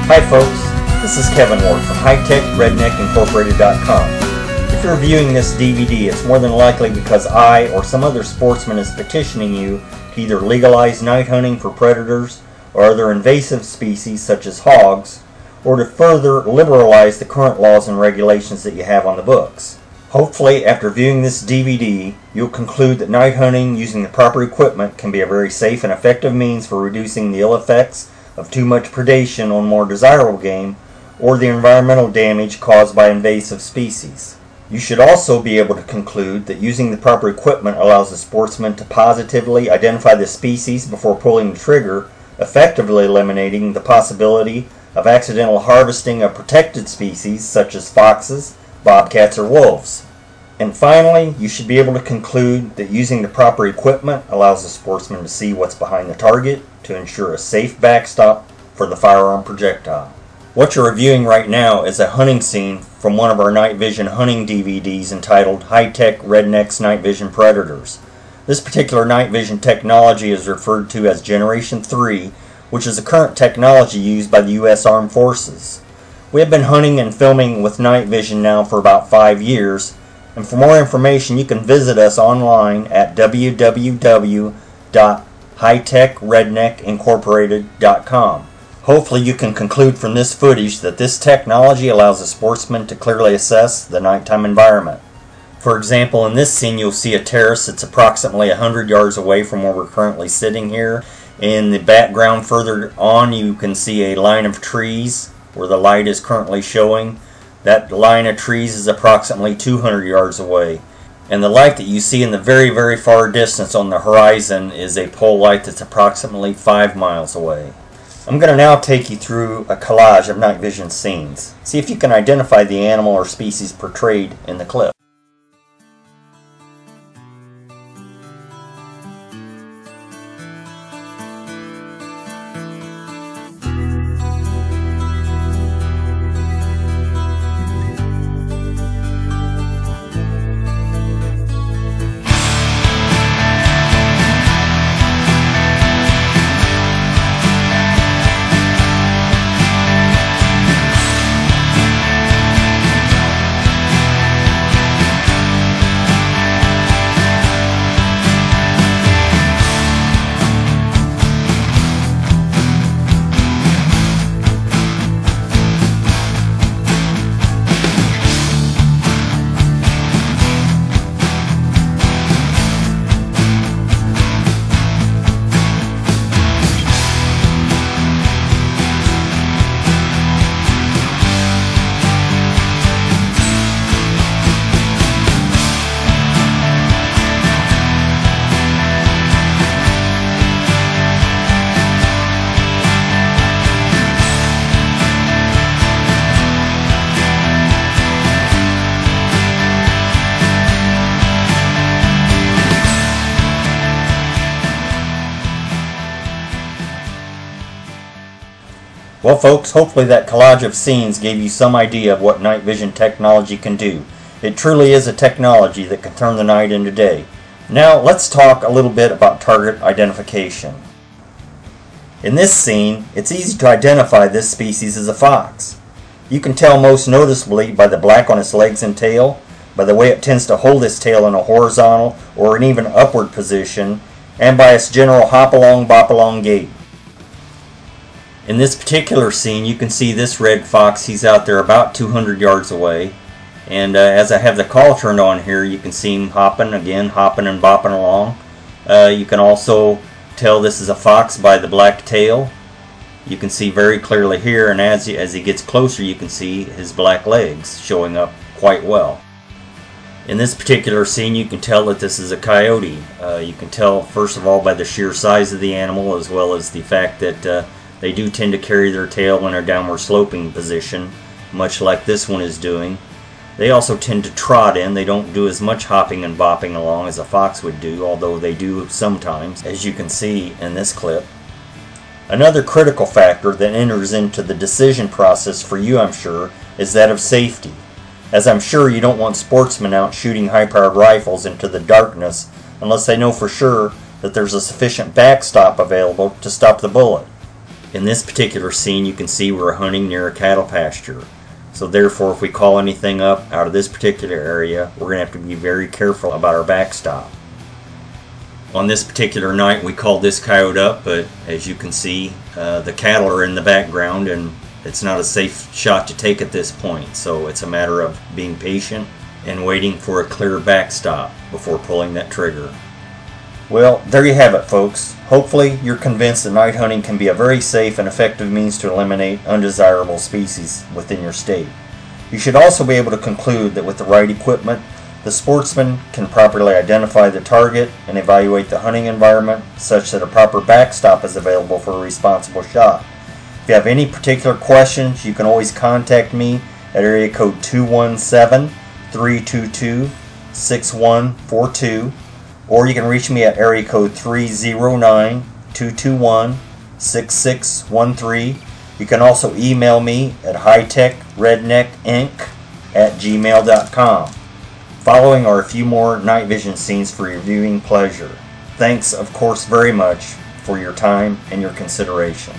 Hi folks, this is Kevin Ward from Hunting.wmv. If you're viewing this DVD, it's more than likely because I or some other sportsman is petitioning you to either legalize night hunting for predators or other invasive species such as hogs, or to further liberalize the current laws and regulations that you have on the books. Hopefully, after viewing this DVD, you'll conclude that night hunting using the proper equipment can be a very safe and effective means for reducing the ill effects of too much predation on more desirable game or the environmental damage caused by invasive species. You should also be able to conclude that using the proper equipment allows the sportsman to positively identify the species before pulling the trigger, effectively eliminating the possibility of accidental harvesting of protected species such as foxes, bobcats, or wolves. And finally, you should be able to conclude that using the proper equipment allows the sportsman to see what's behind the target to ensure a safe backstop for the firearm projectile. What you're reviewing right now is a hunting scene from one of our night vision hunting DVDs entitled High-Tech Rednecks Night Vision Predators. This particular night vision technology is referred to as Generation 3, which is the current technology used by the U.S. Armed Forces. We have been hunting and filming with night vision now for about 5 years, and for more information you can visit us online at www.hightechredneckincorporated.com. Hopefully you can conclude from this footage that this technology allows a sportsman to clearly assess the nighttime environment. For example, in this scene you'll see a terrace that's approximately 100 yards away from where we're currently sitting here. In the background further on you can see a line of trees where the light is currently showing. That line of trees is approximately 200 yards away. And the light that you see in the very, very far distance on the horizon is a pole light that's approximately 5 miles away. I'm going to now take you through a collage of night vision scenes. See if you can identify the animal or species portrayed in the clip. Well folks, hopefully that collage of scenes gave you some idea of what night vision technology can do. It truly is a technology that can turn the night into day. Now let's talk a little bit about target identification. In this scene, it's easy to identify this species as a fox. You can tell most noticeably by the black on its legs and tail, by the way it tends to hold its tail in a horizontal or an even upward position, and by its general hop-along, bop-along gait. In this particular scene, you can see this red fox. He's out there about 200 yards away. And as I have the call turned on here, you can see him hopping and bopping along. You can also tell this is a fox by the black tail. You can see very clearly here, and as he gets closer, you can see his black legs showing up quite well. In this particular scene, you can tell that this is a coyote. You can tell, first of all, by the sheer size of the animal, as well as the fact that they do tend to carry their tail in a downward sloping position, much like this one is doing. They also tend to trot in. They don't do as much hopping and bopping along as a fox would do, although they do sometimes, as you can see in this clip. Another critical factor that enters into the decision process for you, I'm sure, is that of safety. As I'm sure you don't want sportsmen out shooting high-powered rifles into the darkness unless they know for sure that there's a sufficient backstop available to stop the bullet. In this particular scene, you can see we're hunting near a cattle pasture. So therefore, if we call anything up out of this particular area, we're going to have to be very careful about our backstop. On this particular night, we called this coyote up, but as you can see, the cattle are in the background and it's not a safe shot to take at this point. So it's a matter of being patient and waiting for a clear backstop before pulling that trigger. Well, there you have it, folks. Hopefully you're convinced that night hunting can be a very safe and effective means to eliminate undesirable species within your state. You should also be able to conclude that with the right equipment, the sportsman can properly identify the target and evaluate the hunting environment such that a proper backstop is available for a responsible shot. If you have any particular questions, you can always contact me at area code 217-322-6142. Or you can reach me at area code 309-221-6613. You can also email me at hightechredneckinc@gmail.com. Following are a few more night vision scenes for your viewing pleasure. Thanks, of course, very much for your time and your consideration.